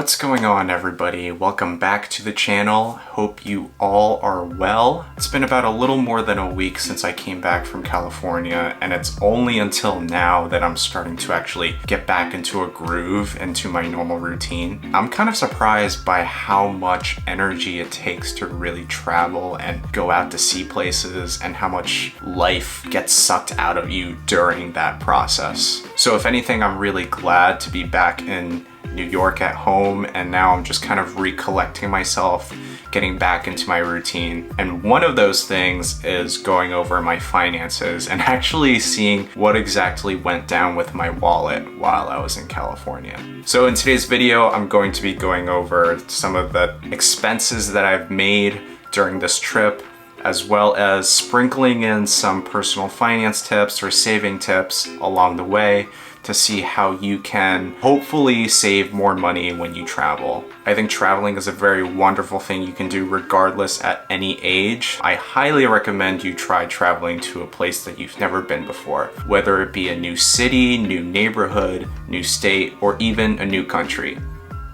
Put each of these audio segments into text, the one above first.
What's going on, everybody? Welcome back to the channel. Hope you all are well. It's been about a little more than a week since I came back from California, and it's only until now that I'm starting to actually get back into a groove, into my normal routine. I'm kind of surprised by how much energy it takes to really travel and go out to see places, and how much life gets sucked out of you during that process. So if anything, I'm really glad to be back in New York at home, and now I'm just kind of recollecting myself, getting back into my routine. And one of those things is going over my finances and actually seeing what exactly went down with my wallet while I was in California. So in today's video, I'm going to be going over some of the expenses that I've made during this trip, as well as sprinkling in some personal finance tips or saving tips along the way to see how you can hopefully save more money when you travel. I think traveling is a very wonderful thing you can do regardless at any age. I highly recommend you try traveling to a place that you've never been before, whether it be a new city, new neighborhood, new state, or even a new country.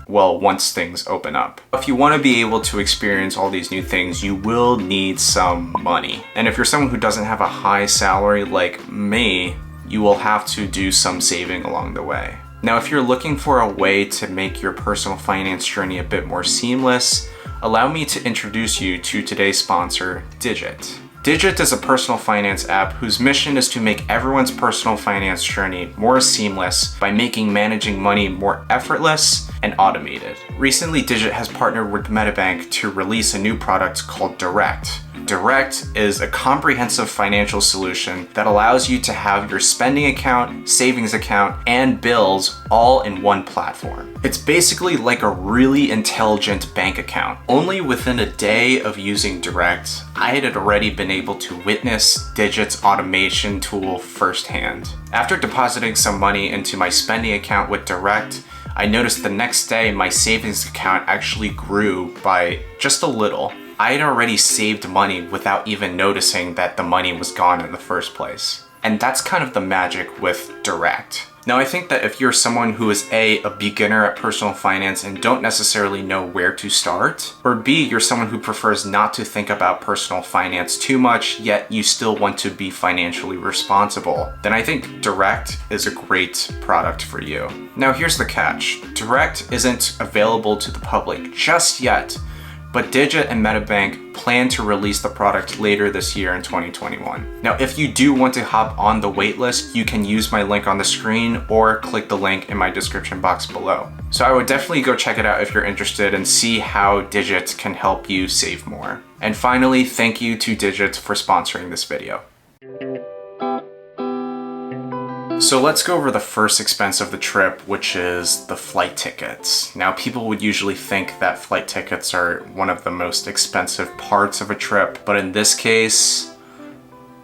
Well, once things open up. If you want to be able to experience all these new things, you will need some money. And if you're someone who doesn't have a high salary like me, you will have to do some saving along the way. Now, if you're looking for a way to make your personal finance journey a bit more seamless, allow me to introduce you to today's sponsor, Digit. Digit is a personal finance app whose mission is to make everyone's personal finance journey more seamless by making managing money more effortless and automated. Recently, Digit has partnered with MetaBank to release a new product called Direct. Direct is a comprehensive financial solution that allows you to have your spending account, savings account, and bills all in one platform. It's basically like a really intelligent bank account. Only within a day of using Direct, I had already been able to witness Digit's automation tool firsthand. After depositing some money into my spending account with Direct, I noticed the next day my savings account actually grew by just a little. I had already saved money without even noticing that the money was gone in the first place. And that's kind of the magic with Direct. Now, I think that if you're someone who is A, a beginner at personal finance and don't necessarily know where to start, or B, you're someone who prefers not to think about personal finance too much, yet you still want to be financially responsible, then I think Direct is a great product for you. Now, here's the catch. Direct isn't available to the public just yet, but Digit and MetaBank plan to release the product later this year in 2021. Now, if you do want to hop on the waitlist, you can use my link on the screen or click the link in my description box below. So I would definitely go check it out if you're interested and see how Digit can help you save more. And finally, thank you to Digit for sponsoring this video. So let's go over the first expense of the trip, which is the flight tickets. Now, people would usually think that flight tickets are one of the most expensive parts of a trip, but in this case,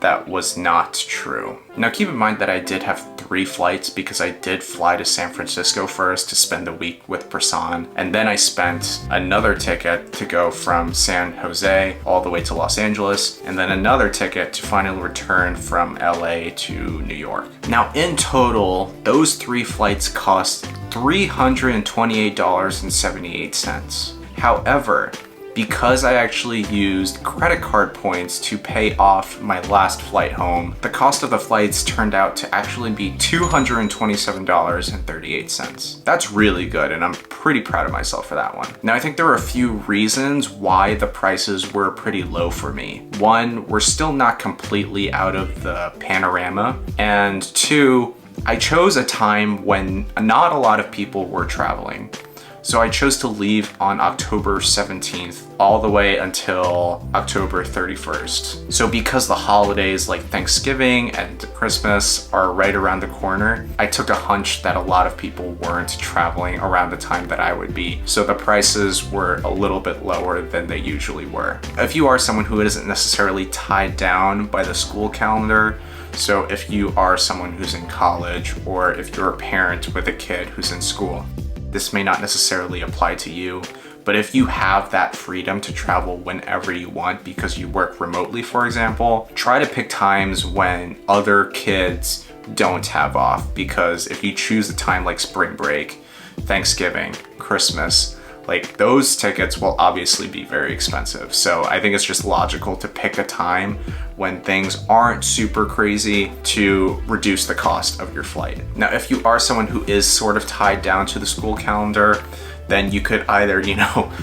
that was not true. Now, keep in mind that I did have 3 flights because I did fly to San Francisco first to spend the week with Prasan, and then I spent another ticket to go from San Jose all the way to Los Angeles, and then another ticket to finally return from LA to New York. Now, in total, those 3 flights cost $328.78. However, because I actually used credit card points to pay off my last flight home, the cost of the flights turned out to actually be $227.38. That's really good, and I'm pretty proud of myself for that one. Now, I think there are a few reasons why the prices were pretty low for me. 1, we're still not completely out of the panorama, and 2, I chose a time when not a lot of people were traveling. So I chose to leave on October 17th all the way until October 31st. So because the holidays like Thanksgiving and Christmas are right around the corner, I took a hunch that a lot of people weren't traveling around the time that I would be. So the prices were a little bit lower than they usually were. If you are someone who isn't necessarily tied down by the school calendar, so if you are someone who's in college, or if you're a parent with a kid who's in school, this may not necessarily apply to you, but if you have that freedom to travel whenever you want because you work remotely, for example, try to pick times when other kids don't have off, because if you choose a time like spring break, Thanksgiving, Christmas, like those tickets will obviously be very expensive. So I think it's just logical to pick a time when things aren't super crazy to reduce the cost of your flight. Now, if you are someone who is sort of tied down to the school calendar, then you could either,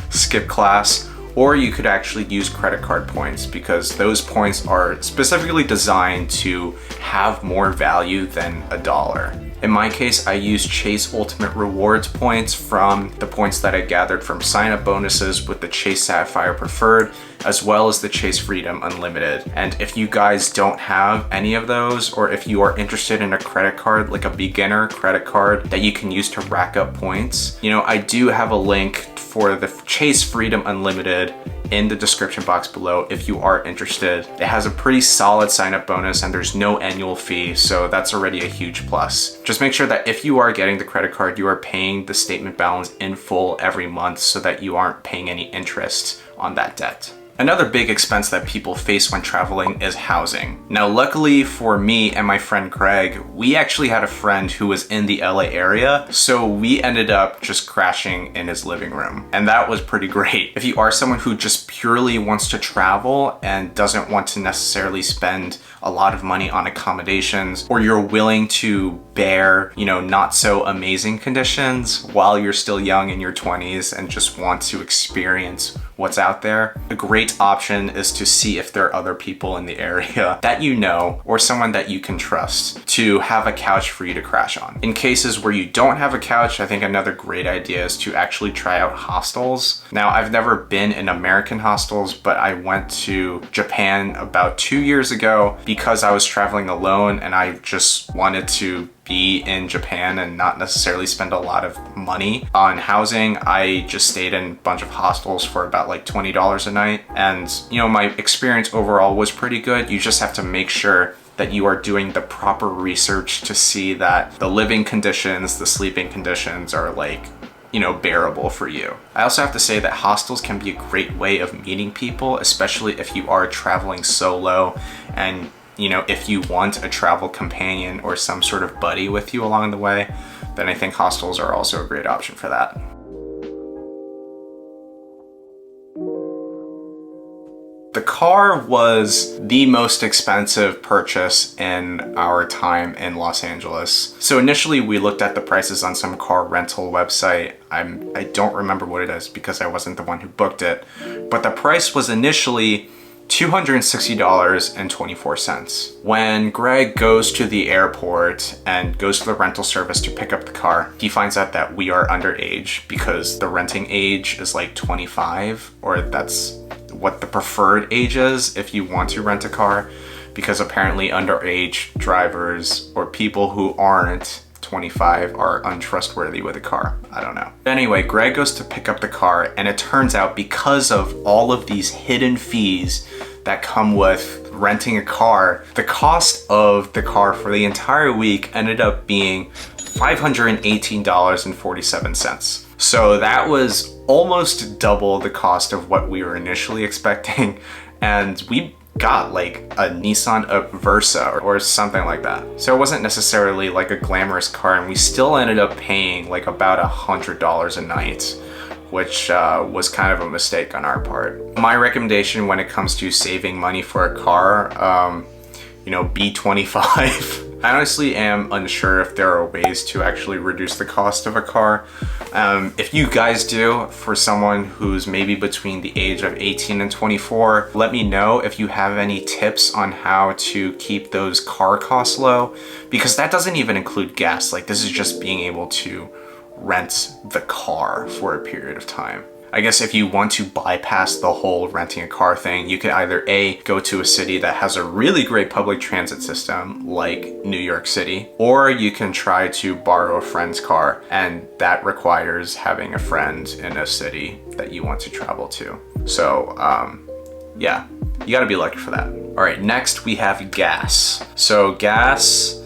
skip class, or you could actually use credit card points, because those points are specifically designed to have more value than $1. In my case, I used Chase Ultimate Rewards points from the points that I gathered from sign-up bonuses with the Chase Sapphire Preferred, as well as the Chase Freedom Unlimited. And if you guys don't have any of those, or if you are interested in a credit card, like a beginner credit card that you can use to rack up points, I do have a link for the Chase Freedom Unlimited in the description box below if you are interested. It has a pretty solid sign-up bonus and there's no annual fee, so that's already a huge plus. Just make sure that if you are getting the credit card, you are paying the statement balance in full every month so that you aren't paying any interest on that debt. Another big expense that people face when traveling is housing. Now, luckily for me and my friend Greg, we actually had a friend who was in the LA area, so we ended up just crashing in his living room, and that was pretty great. If you are someone who just purely wants to travel and doesn't want to necessarily spend a lot of money on accommodations, or you're willing to bear, not so amazing conditions while you're still young in your 20s and just want to experience what's out there, a great option is to see if there are other people in the area that or someone that you can trust to have a couch for you to crash on. In cases where you don't have a couch, I think another great idea is to actually try out hostels. Now, I've never been in American hostels, but I went to Japan about 2 years ago because I was traveling alone and I just wanted to be in Japan and not necessarily spend a lot of money on housing. I just stayed in a bunch of hostels for about like $20 a night. And my experience overall was pretty good. You just have to make sure that you are doing the proper research to see that the living conditions, the sleeping conditions are bearable for you. I also have to say that hostels can be a great way of meeting people, especially if you are traveling solo and if you want a travel companion or some sort of buddy with you along the way, then I think hostels are also a great option for that. The car was the most expensive purchase in our time in Los Angeles. So initially we looked at the prices on some car rental website. I don't remember what it is because I wasn't the one who booked it, but the price was initially $260.24. When Greg goes to the airport and goes to the rental service to pick up the car, he finds out that we are underage because the renting age is like 25, or that's what the preferred age is if you want to rent a car, because apparently underage drivers or people who aren't 25 are untrustworthy with a car. I don't know. Anyway, Greg goes to pick up the car, and it turns out because of all of these hidden fees that come with renting a car, the cost of the car for the entire week ended up being $518.47. So that was almost double the cost of what we were initially expecting, and we got like a Nissan Versa or something like that. So it wasn't necessarily like a glamorous car, and we still ended up paying like about $100 a night, which was kind of a mistake on our part. My recommendation when it comes to saving money for a car, B25. I honestly am unsure if there are ways to actually reduce the cost of a car. If you guys do, for someone who's maybe between the age of 18 and 24, let me know if you have any tips on how to keep those car costs low, because that doesn't even include gas. Like, this is just being able to rent the car for a period of time. I guess if you want to bypass the whole renting a car thing, you could either A, go to a city that has a really great public transit system like New York City, or you can try to borrow a friend's car, and that requires having a friend in a city that you want to travel to. So yeah, you gotta be lucky for that. All right, next we have gas. So gas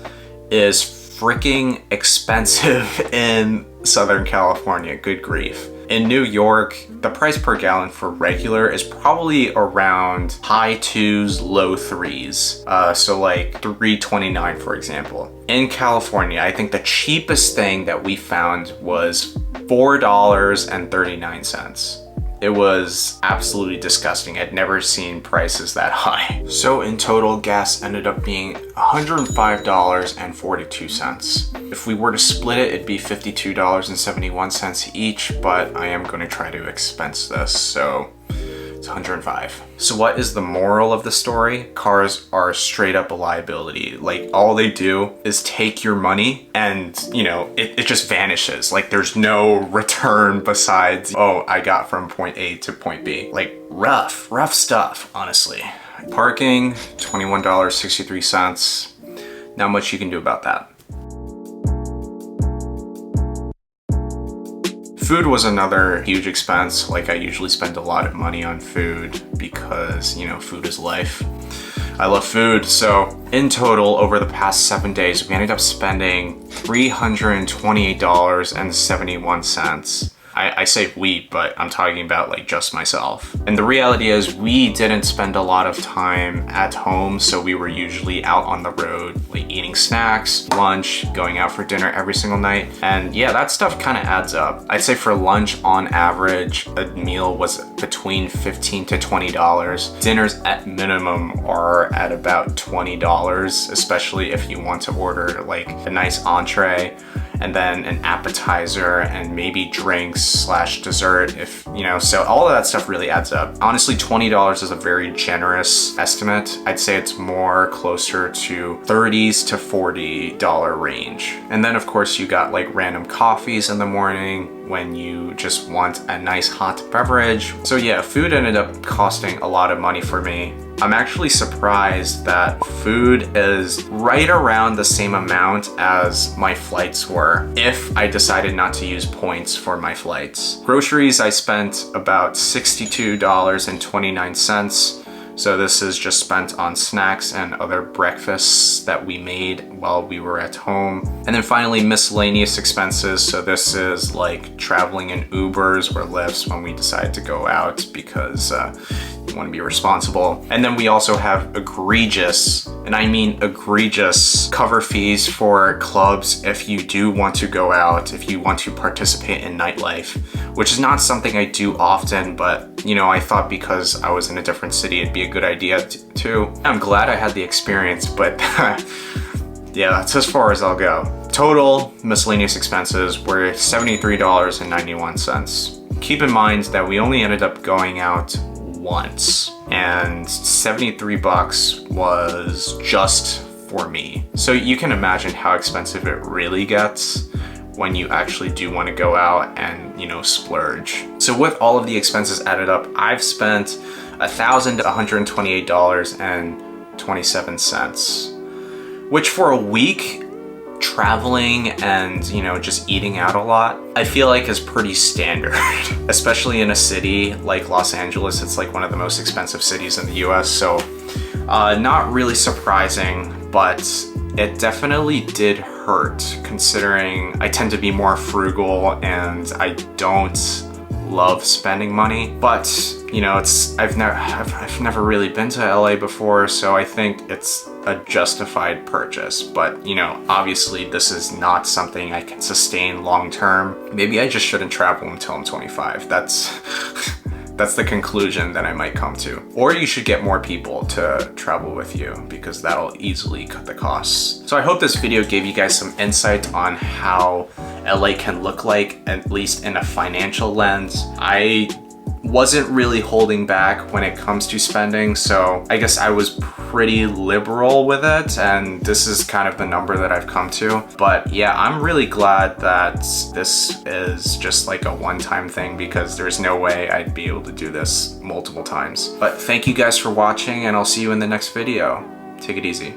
is freaking expensive in Southern California, good grief. In New York, the price per gallon for regular is probably around high 2s, low 3s. So like $3.29 for example. In California, I think the cheapest thing that we found was $4.39. It was absolutely disgusting. I'd never seen prices that high. So in total, gas ended up being $105.42. If we were to split it, it'd be $52.71 each, but I am going to try to expense this, so it's $105. So what is the moral of the story? Cars are straight up a liability. Like, all they do is take your money and, you know, it just vanishes. Like, there's no return besides, oh, I got from point A to point B. Like, rough stuff, honestly. Parking, $21.63. Not much you can do about that. Food was another huge expense. Like, I usually spend a lot of money on food because, you know, food is life. I love food. So in total, over the past 7 days, we ended up spending $328.71. I say we, but I'm talking about like just myself. And the reality is we didn't spend a lot of time at home, so we were usually out on the road, like eating snacks, lunch, going out for dinner every single night. And yeah, that stuff kind of adds up. I'd say for lunch, on average, a meal was between $15 to $20. Dinners at minimum are at about $20, especially if you want to order like a nice entree and then an appetizer and maybe drinks / dessert, if you know, so all of that stuff really adds up. Honestly, $20 is a very generous estimate. I'd say it's more closer to $30s to $40 range. And then of course you got like random coffees in the morning when you just want a nice hot beverage. So yeah, food ended up costing a lot of money for me. I'm actually surprised that food is right around the same amount as my flights were if I decided not to use points for my flights. Groceries, I spent about $62.29. So this is just spent on snacks and other breakfasts that we made while we were at home. And then finally, miscellaneous expenses. So this is like traveling in Ubers or Lyfts when we decide to go out because you want to be responsible. And then we also have egregious, and I mean egregious, cover fees for clubs if you do want to go out, if you want to participate in nightlife, which is not something I do often, but you know, I thought because I was in a different city, it'd be a good idea too. I'm glad I had the experience, but yeah, that's as far as I'll go. Total miscellaneous expenses were $73.91. Keep in mind that we only ended up going out once, and 73 bucks was just for me. So you can imagine how expensive it really gets when you actually do want to go out and, you know, splurge. So with all of the expenses added up, I've spent $1,128.27, which for a week traveling and, you know, just eating out a lot, I feel like is pretty standard, especially in a city like Los Angeles. It's like one of the most expensive cities in the US. So not really surprising, but it definitely did hurt considering I tend to be more frugal and I don't love spending money. But you know, I've never really been to LA before, so I think it's a justified purchase. But you know, obviously this is not something I can sustain long term. Maybe I just shouldn't travel until I'm 25. That's the conclusion that I might come to. Or you should get more people to travel with you because that'll easily cut the costs. So I hope this video gave you guys some insight on how LA can look like, at least in a financial lens. I wasn't really holding back when it comes to spending, so I guess I was pretty liberal with it, and this is kind of the number that I've come to. But yeah, I'm really glad that this is just like a one-time thing because there's no way I'd be able to do this multiple times. But thank you guys for watching, and I'll see you in the next video. Take it easy.